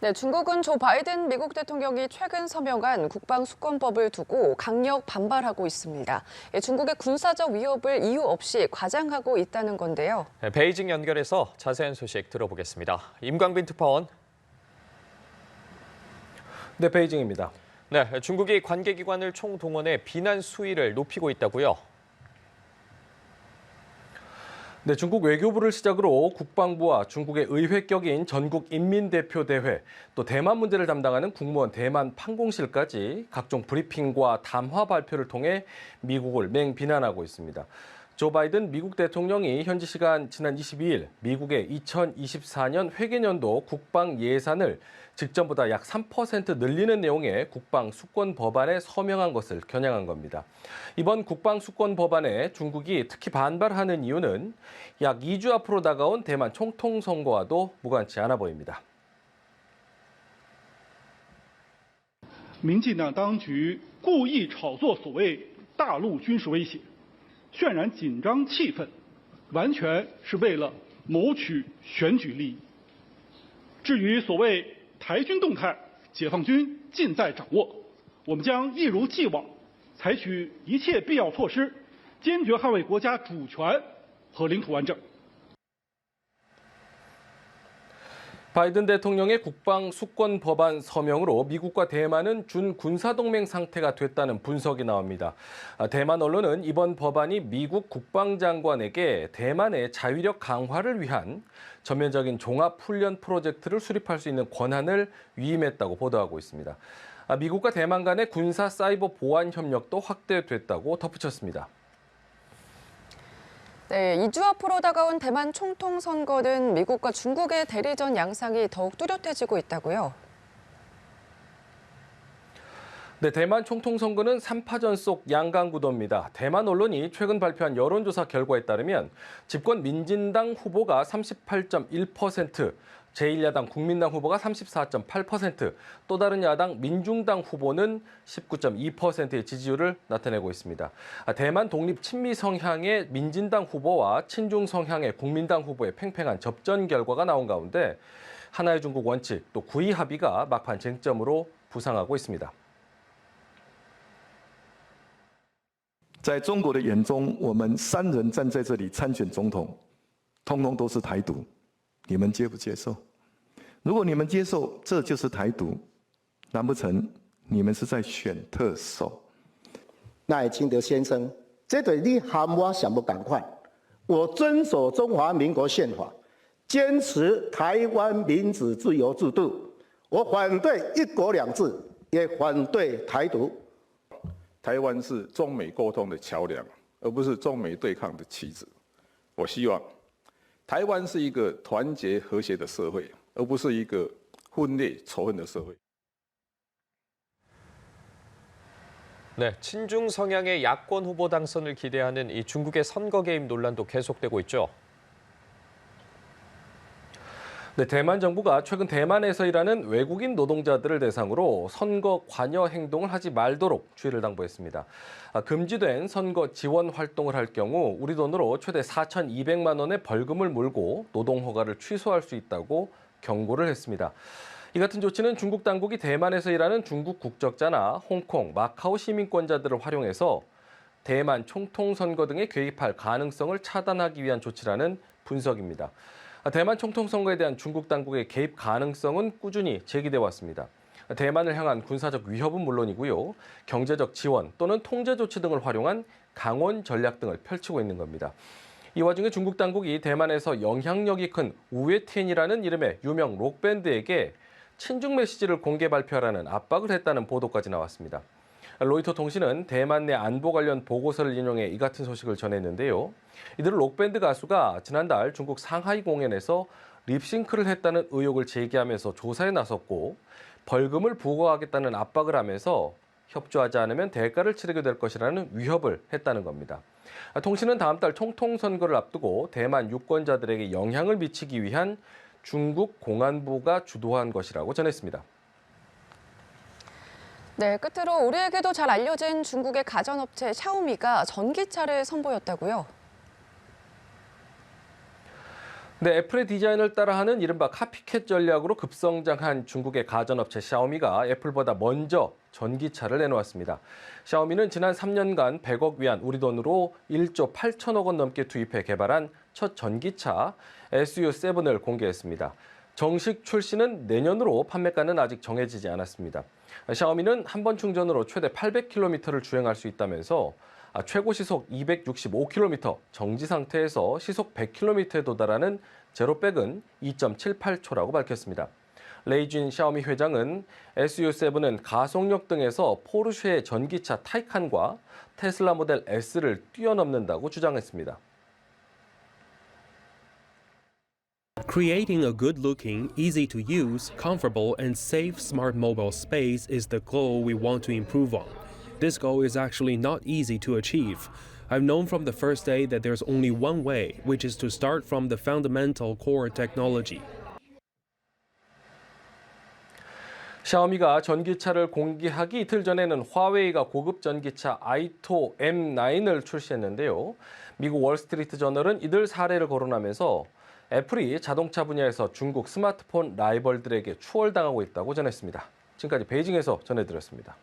네, 중국은 조 바이든 미국 대통령이 최근 서명한 국방수권법을 두고 강력 반발하고 있습니다. 중국의 군사적 위협을 이유 없이 과장하고 있다는 건데요. 네, 베이징 연결해서 자세한 소식 들어보겠습니다. 임광빈 특파원. 네, 베이징입니다. 네, 중국이 관계기관을 총동원해 비난 수위를 높이고 있다고요? 네, 중국 외교부를 시작으로 국방부와 중국의 의회격인 전국인민대표대회, 또 대만 문제를 담당하는 국무원 대만 판공실까지 각종 브리핑과 담화 발표를 통해 미국을 맹비난하고 있습니다. 조 바이든 미국 대통령이 현지 시간 지난 22일 미국의 2024년 회계년도 국방 예산을 직전보다 약 3% 늘리는 내용의 국방수권 법안에 서명한 것을 겨냥한 겁니다. 이번 국방수권 법안에 중국이 특히 반발하는 이유는 약 2주 앞으로 다가온 대만 총통선거와도 무관치 않아 보입니다. 民进党当局故意炒作所谓大陆军事威胁，渲染紧张气氛，完全是为了谋取选举利益。至于所谓台军动态，解放军尽在掌握，我们将一如既往采取一切必要措施，坚决捍卫国家主权和领土完整。 바이든 대통령의 국방수권 법안 서명으로 미국과 대만은 준군사동맹 상태가 됐다는 분석이 나옵니다. 대만 언론은 이번 법안이 미국 국방장관에게 대만의 자위력 강화를 위한 전면적인 종합훈련 프로젝트를 수립할 수 있는 권한을 위임했다고 보도하고 있습니다. 미국과 대만 간의 군사 사이버 보안 협력도 확대됐다고 덧붙였습니다. 네, 2주 앞으로 다가온 대만 총통선거는 미국과 중국의 대리전 양상이 더욱 뚜렷해지고 있다고요. 네, 대만 총통선거는 3파전 속 양강구도입니다. 대만 언론이 최근 발표한 여론조사 결과에 따르면 집권 민진당 후보가 38.1%, 제1야당 국민당 후보가 34.8%, 또 다른 야당 민중당 후보는 19.2%의 지지율을 나타내고 있습니다. 대만 독립 친미 성향의 민진당 후보와 친중 성향의 국민당 후보의 팽팽한 접전 결과가 나온 가운데 하나의 중국 원칙, 또 구이 합의가 막판 쟁점으로 부상하고 있습니다. 在中国的眼中，我们3人站在这里参选总统，通通都是台独。 你们接不接受？如果你们接受，这就是台独，难不成你们是在选特首？赖清德先生，这对你喊我想不赶快。我遵守中华民国宪法，坚持台湾民主自由制度。我反对一国两制，也反对台独。台湾是中美沟通的桥梁，而不是中美对抗的棋子。我希望 台湾是一个团结和谐的社会，而不是一个分裂仇恨的社会。 네, 친중 성향의 야권 후보 당선을 기대하는 이 중국의 선거 개입 논란도 계속되고 있죠. 네, 대만 정부가 최근 대만에서 일하는 외국인 노동자들을 대상으로 선거 관여 행동을 하지 말도록 주의를 당부했습니다. 금지된 선거 지원 활동을 할 경우 우리 돈으로 최대 4,200만 원의 벌금을 물고 노동 허가를 취소할 수 있다고 경고를 했습니다. 이 같은 조치는 중국 당국이 대만에서 일하는 중국 국적자나 홍콩, 마카오 시민권자들을 활용해서 대만 총통선거 등에 개입할 가능성을 차단하기 위한 조치라는 분석입니다. 대만 총통선거에 대한 중국 당국의 개입 가능성은 꾸준히 제기돼 왔습니다. 대만을 향한 군사적 위협은 물론이고요, 경제적 지원 또는 통제 조치 등을 활용한 강원 전략 등을 펼치고 있는 겁니다. 이 와중에 중국 당국이 대만에서 영향력이 큰 우에티엔이라는 이름의 유명 록밴드에게 친중 메시지를 공개 발표하라는 압박을 했다는 보도까지 나왔습니다. 로이터 통신은 대만 내 안보 관련 보고서를 인용해 이 같은 소식을 전했는데요. 이들 록밴드 가수가 지난달 중국 상하이 공연에서 립싱크를 했다는 의혹을 제기하면서 조사에 나섰고 벌금을 부과하겠다는 압박을 하면서 협조하지 않으면 대가를 치르게 될 것이라는 위협을 했다는 겁니다. 통신은 다음 달 총통선거를 앞두고 대만 유권자들에게 영향을 미치기 위한 중국 공안부가 주도한 것이라고 전했습니다. 네, 끝으로 우리에게도 잘 알려진 중국의 가전업체 샤오미가 전기차를 선보였다고요? 네, 애플의 디자인을 따라하는 이른바 카피캣 전략으로 급성장한 중국의 가전업체 샤오미가 애플보다 먼저 전기차를 내놓았습니다. 샤오미는 지난 3년간 100억 위안, 우리 돈으로 1조 8천억 원 넘게 투입해 개발한 첫 전기차 SU7을 공개했습니다. 정식 출시는 내년으로 판매가는 아직 정해지지 않았습니다. 샤오미는 한 번 충전으로 최대 800km를 주행할 수 있다면서 최고 시속 265km, 정지 상태에서 시속 100km에 도달하는 제로백은 2.78초라고 밝혔습니다. 레이쥔 샤오미 회장은 SU7은 가속력 등에서 포르쉐의 전기차 타이칸과 테슬라 모델 S를 뛰어넘는다고 주장했습니다. Creating a good-looking, easy-to-use, comfortable, and safe smart mobile space is the goal we want to improve on. This goal is actually not easy to achieve. I've known from the first day that there's only one way, which is to start from the fundamental core technology. 샤오미가 전기차를 공개하기 이틀 전에는 화웨이가 고급 전기차 아이토 M9을 출시했는데요. 미국 월스트리트 저널은 이들 사례를 거론하면서 애플이 자동차 분야에서 중국 스마트폰 라이벌들에게 추월당하고 있다고 전했습니다. 지금까지 베이징에서 전해드렸습니다.